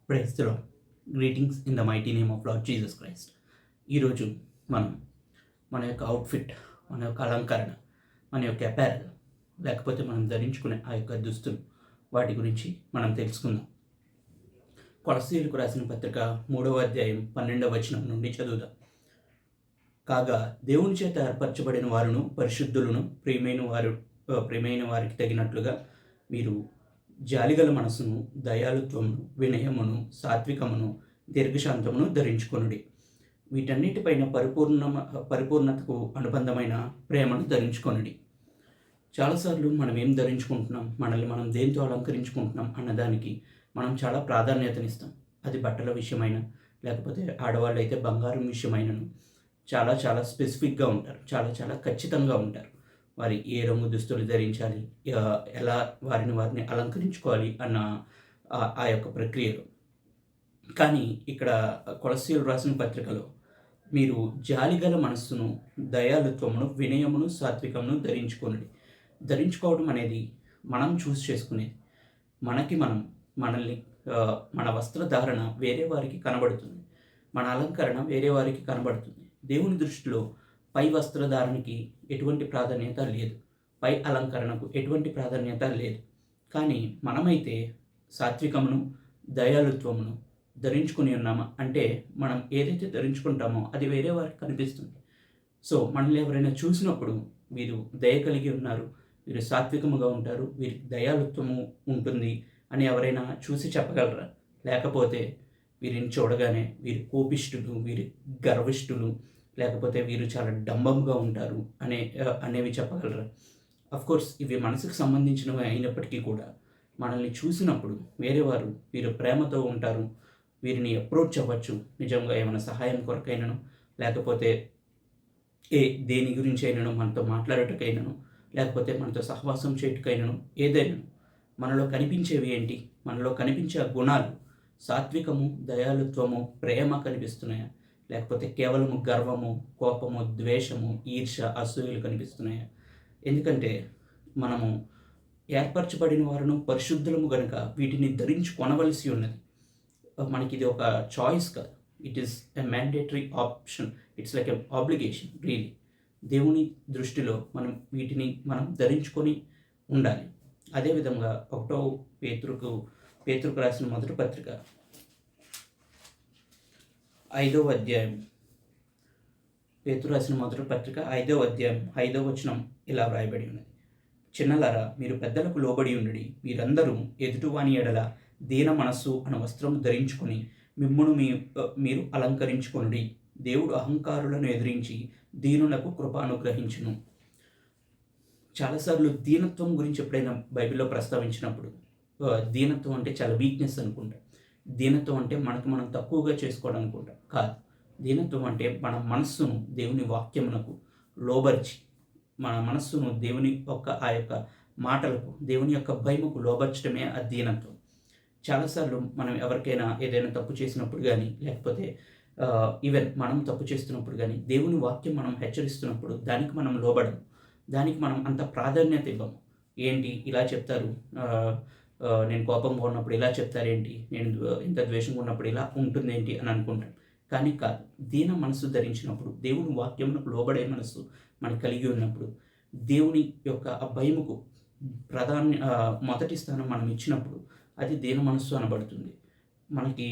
Praise the Lord. Greetings in the mighty name of Lord Jesus Christ. ఈరోజు మనం మన యొక్క అవుట్ఫిట్, మన యొక్క అలంకరణ, మన యొక్క అపారల్, లేకపోతే మనం ధరించుకునే ఆ యొక్క దుస్తులు, వాటి గురించి మనం తెలుసుకుందాం. కొలస్సీయులకు రాసిన పత్రిక 3వ అధ్యాయం 12వ వచనం నుండి చదువుదాం. కాగా దేవుని చేత ఏర్పరచబడిన వారును పరిశుద్ధులను ప్రియమైన వారికి తగినట్లుగా మీరు జాలిగల మనసును, దయాళుత్వమును, వినయమును, సాత్వికమును, దీర్ఘశాంతమును ధరించుకొనుడి. వీటన్నిటిపైన పరిపూర్ణతకు అనుబంధమైన ప్రేమను ధరించుకొనుడి. చాలాసార్లు మనం ఏం ధరించుకుంటున్నాం, మనల్ని మనం దేంతో అలంకరించుకుంటున్నాం అన్నదానికి మనం చాలా ప్రాధాన్యతనిస్తాం. అది బట్టల విషయమైన, లేకపోతే ఆడవాళ్ళు అయితే బంగారం విషయమైనను చాలా చాలా స్పెసిఫిక్గా ఉంటారు, చాలా చాలా ఖచ్చితంగా ఉంటారు. వారి ఏ రంగు దుస్తులు ధరించాలి, ఎలా వారిని అలంకరించుకోవాలి అన్న ఆ యొక్క ప్రక్రియలో. కానీ ఇక్కడ కొలస్సీయులు రాసిన పత్రికలో మీరు జాలిగల మనస్సును, దయాళుత్వమును, వినయమును, సాత్వికమును ధరించుకోవడం అనేది మనం చూస్ చేసుకునేది. మనల్ని మన వస్త్రధారణ వేరే వారికి కనబడుతుంది, మన అలంకరణ వేరే వారికి కనబడుతుంది. దేవుని దృష్టిలో పై వస్త్రధారణకి ఎటువంటి ప్రాధాన్యత లేదు, పై అలంకరణకు ఎటువంటి ప్రాధాన్యత లేదు. కానీ మనమైతే సాత్వికమును, దయాళుత్వమును ధరించుకుని ఉన్నామా అంటే మనం ఏదైతే ధరించుకుంటామో అది వేరే వారికి కనిపిస్తుంది. సో మనల్ని ఎవరైనా చూసినప్పుడు వీరు దయ కలిగి ఉన్నారు, వీరు సాత్వికముగా ఉంటారు, వీరికి దయాళుత్వము ఉంటుంది అని ఎవరైనా చూసి చెప్పగలరా? లేకపోతే వీరిని చూడగానే వీరు కోపిష్ఠులు, వీరు గర్విష్ఠులు, లేకపోతే వీరు చాలా డంబంగా ఉంటారు అనేవి చెప్పగలరా? కోర్స్ ఇవి మనసుకు సంబంధించినవి అయినప్పటికీ కూడా మనల్ని చూసినప్పుడు వేరేవారు వీరు ప్రేమతో ఉంటారు, వీరిని అప్రోచ్ అవ్వచ్చు. నిజంగా ఏమైనా సహాయం కొరకైనను, లేకపోతే దేని గురించి అయినను, మనతో మాట్లాడటకైనను, లేకపోతే మనతో సహవాసం చేయటకైనను, ఏదైనా మనలో కనిపించేవి ఏంటి? మనలో కనిపించే గుణాలు సాత్వికము, దయాళుత్వము, ప్రేమ కనిపిస్తున్నాయా? లేకపోతే కేవలము గర్వము, కోపము, ద్వేషము, ఈర్ష, అసూయలు కనిపిస్తున్నాయా? ఎందుకంటే మనము ఏర్పరచబడిన వారును పరిశుద్ధులము గనుక వీటిని ధరించుకొనవలసి ఉన్నది. మనకి ఇది ఒక చాయిస్ కాదు, it is a mandatory option, it's like a obligation really. దేవుని దృష్టిలో వీటిని మనం ధరించుకొని ఉండాలి. అదేవిధంగా 1వ పేతురుకు రాసిన మొదటి పత్రిక 5వ అధ్యాయం, పేతురు రాసిన మొదటి పత్రిక 5వ అధ్యాయం 5వ వచనం ఇలా వ్రాయబడి ఉన్నది. చిన్నలారా, మీరు పెద్దలకు లోబడి ఉండుడి. మీరందరూ ఎదుటివాని ఎడల దీన మనస్సు అనే వస్త్రము ధరించుకొని మీరు అలంకరించుకొనుడి. దేవుడు అహంకారులను ఎదిరించి దీనులకు కృప అనుగ్రహించును. చాలాసార్లు దీనత్వం గురించి ఎప్పుడైనా బైబిల్లో ప్రస్తావించినప్పుడు దీనత్వం అంటే చాలా వీక్నెస్ అనుకుంటాం. దీనత్వం అంటే మనం తక్కువగా చేసుకోవడం అనుకుంటాం. కాదు, దీనత్వం అంటే మన మనస్సును దేవుని వాక్యమునకు లోబర్చి, మన మనస్సును దేవుని యొక్క ఆ యొక్క మాటలకు, దేవుని యొక్క భయముకు లోబర్చడమే ఆ దీనత్వం. చాలాసార్లు మనం ఎవరికైనా ఏదైనా తప్పు చేసినప్పుడు కానీ, లేకపోతే ఈవెన్ మనం తప్పు చేస్తున్నప్పుడు కానీ, దేవుని వాక్యం మనం హెచ్చరిస్తున్నప్పుడు దానికి మనం లోబడము, దానికి మనం అంత ప్రాధాన్యత ఇవ్వము. ఏంటి ఇలా చెప్తారు, నేను కోపంగా ఉన్నప్పుడు ఇలా చెప్తారేంటి, నేను ఇంత ద్వేషంగా ఉన్నప్పుడు ఇలా ఉంటుందేంటి అని అనుకుంటాను. కానీ కాదు, దీన మనసు ధరించినప్పుడు, దేవుని వాక్యమునకు లోబడే మనసు మనకు కలిగి ఉన్నప్పుడు, దేవుని యొక్క ఆ భయముకు మొదటి స్థానం మనం ఇచ్చినప్పుడు అది దీన మనస్సు అనబడుతుంది. మనకి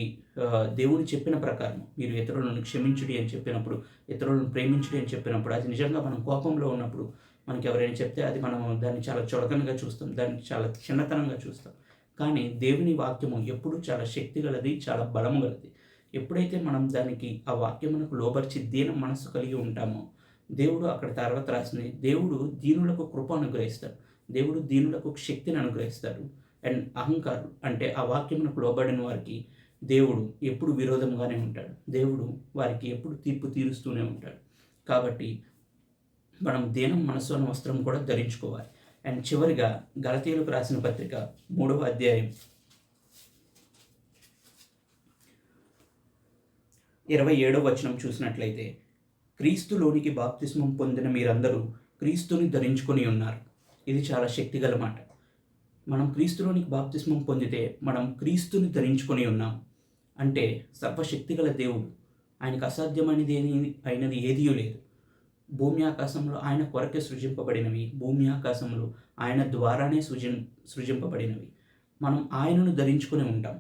దేవుని చెప్పిన ప్రకారం మీరు ఇతరులను క్షమించుడి అని చెప్పినప్పుడు, ఇతరులను ప్రేమించుడి అని చెప్పినప్పుడు, అది నిజంగా మనం కోపంలో ఉన్నప్పుడు మనకి ఎవరైనా చెప్తే అది మనం దాన్ని చాలా చులకనగా చూస్తాం, దాన్ని చాలా చిన్నతనంగా చూస్తాం. కానీ దేవుని వాక్యము ఎప్పుడు చాలా శక్తి గలది, చాలా బలము గలది. ఎప్పుడైతే మనం దానికి ఆ వాక్యమునకు లోబర్చి దీన మనస్సు కలిగి ఉంటామో, దేవుడు అక్కడ తర్వాత రాసింది, దేవుడు దీనులకు కృప అనుగ్రహిస్తాడు, దేవుడు దీనులకు శక్తిని అనుగ్రహిస్తాడు. అండ్ అహంకారులు అంటే ఆ వాక్యమునకు లోబడిన వారికి దేవుడు ఎప్పుడు విరోధంగానే ఉంటాడు, దేవుడు వారికి ఎప్పుడు తీర్పు తీరుస్తూనే ఉంటాడు. కాబట్టి మనం దీనం మనస్సు అనే వస్త్రం కూడా ధరించుకోవాలి. అండ్ చివరిగా గలతీయులకు రాసిన పత్రిక 3వ అధ్యాయం 27వ వచనం చూసినట్లయితే, క్రీస్తులోనికి బాప్తిస్మం పొందిన మీరందరూ క్రీస్తుని ధరించుకొని ఉన్నారు. ఇది చాలా శక్తిగల మాట. మనం క్రీస్తులోనికి బాప్తిస్మం పొందితే మనం క్రీస్తుని ధరించుకొని ఉన్నాం. అంటే సర్వశక్తి గల దేవుడు, ఆయనకు అసాధ్యమైనది అయినది ఏదీ లేదు. భూమి ఆకాశంలో ఆయన కొరకే సృజింపబడినవి, భూమి ఆకాశములు ఆయన ద్వారానే సృజింపబడినవి. మనం ఆయనను ధరించుకొని ఉంటాం,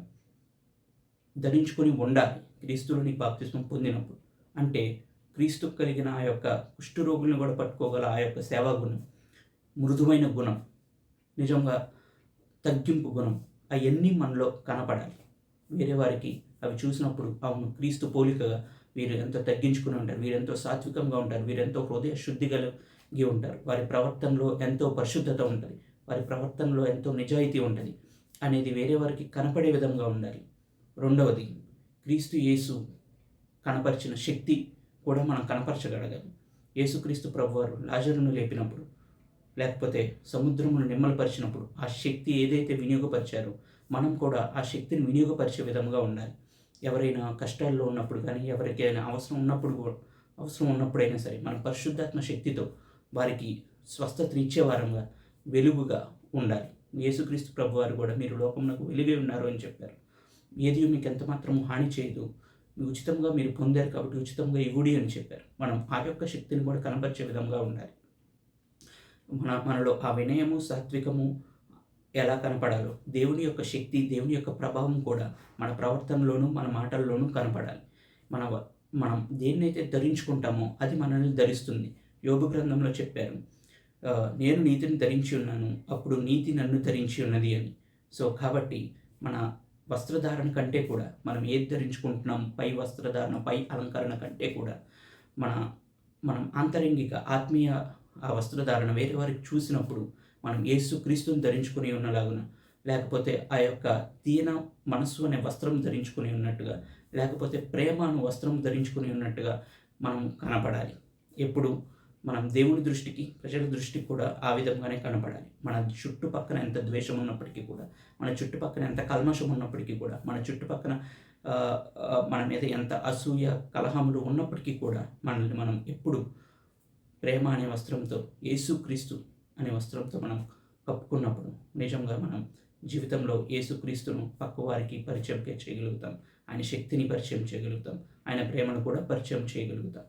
ధరించుకొని ఉండాలి క్రీస్తులోని బాప్తిస్మం పొందినప్పుడు. అంటే క్రీస్తుకు కలిగిన ఆ యొక్క కుష్ఠరోగులను కూడా పట్టుకోగల ఆ యొక్క సేవా గుణం, మృదువైన గుణం, నిజంగా తగ్గింపు గుణం, అవన్నీ మనలో కనపడాలి. వేరే వారికి అవి చూసినప్పుడు అవును క్రీస్తు పోలికగా వీరు ఎంతో తగ్గించుకుని ఉంటారు, వీరెంతో సాత్వికంగా ఉంటారు, వీరెంతో హృదయ శుద్ధి కలిగి ఉంటారు, వారి ప్రవర్తనలో ఎంతో పరిశుద్ధత ఉంటుంది, వారి ప్రవర్తనలో ఎంతో నిజాయితీ ఉంటుంది అనేది వేరే వారికి కనపడే విధంగా ఉండాలి. రెండవది, క్రీస్తు యేసు కనపరిచిన శక్తి కూడా మనం కనపరచగలగాలి. యేసుక్రీస్తు ప్రభువారు లాజరును లేపినప్పుడు, లేకపోతే సముద్రమును నిమ్మలపరిచినప్పుడు ఆ శక్తి ఏదైతే వినియోగపరిచారో మనం కూడా ఆ శక్తిని వినియోగపరిచే విధంగా ఉండాలి. ఎవరైనా కష్టాల్లో ఉన్నప్పుడు కానీ, ఎవరికైనా అవసరం ఉన్నప్పుడైనా సరే మనం పరిశుద్ధాత్మ శక్తితో వారికి స్వస్థతనిచ్చే వారంగా, వెలుగుగా ఉండాలి. యేసుక్రీస్తు ప్రభువారు కూడా మీరు లోకమునకు వెలుగై ఉన్నారు అని చెప్పారు. ఏది మీకు ఎంత మాత్రము హాని చేయదు, ఉచితంగా మీరు పొందారు కాబట్టి ఉచితంగా ఇవ్వుడి అని చెప్పారు. మనం ఆ యొక్క శక్తిని కూడా కనపరిచే విధంగా ఉండాలి. మనలో ఆ వినయము, సాత్వికము ఎలా కనపడాలో దేవుని యొక్క శక్తి, దేవుని యొక్క ప్రభావం కూడా మన ప్రవర్తనలోనూ మన మాటల్లోనూ కనపడాలి. మనం దేన్నైతే ధరించుకుంటామో అది మనల్ని ధరిస్తుంది. యోబు గ్రంథంలో చెప్పారు, నేను నీతిని ధరించి ఉన్నాను, అప్పుడు నీతి నన్ను ధరించి ఉన్నది అని. సో కాబట్టి మన వస్త్రధారణ కంటే కూడా మనం ఏది ధరించుకుంటున్నాం, పై వస్త్రధారణ, పై అలంకరణ కంటే కూడా మనం ఆంతరంగిక ఆత్మీయ ఆ వస్త్రధారణ వేరే వారికి చూసినప్పుడు మనం యేసు క్రీస్తుని ధరించుకుని ఉన్నలాగున, లేకపోతే ఆ యొక్క దీన మనస్సు అనే వస్త్రం ధరించుకుని ఉన్నట్టుగా, లేకపోతే ప్రేమ అనే వస్త్రం ధరించుకుని ఉన్నట్టుగా మనం కనపడాలి. ఎప్పుడు మనం దేవుని దృష్టికి, ప్రజల దృష్టికి కూడా ఆ విధంగానే కనపడాలి. మన చుట్టుపక్కన ఎంత ద్వేషం ఉన్నప్పటికీ కూడా, మన చుట్టుపక్కన ఎంత కల్మషం ఉన్నప్పటికీ కూడా, మన చుట్టుపక్కన మన మీద ఎంత అసూయ, కలహములు ఉన్నప్పటికీ కూడా మనల్ని మనం ఎప్పుడు ప్రేమ అనే వస్త్రంతో, యేసుక్రీస్తు అనే వస్త్రంతో మనం కప్పుకున్నప్పుడు నిజంగా మనం జీవితంలో యేసుక్రీస్తును పక్కవారికి పరిచయం చేయగలుగుతాం, ఆయన శక్తిని పరిచయం చేయగలుగుతాం, ఆయన ప్రేమను కూడా పరిచయం చేయగలుగుతాం.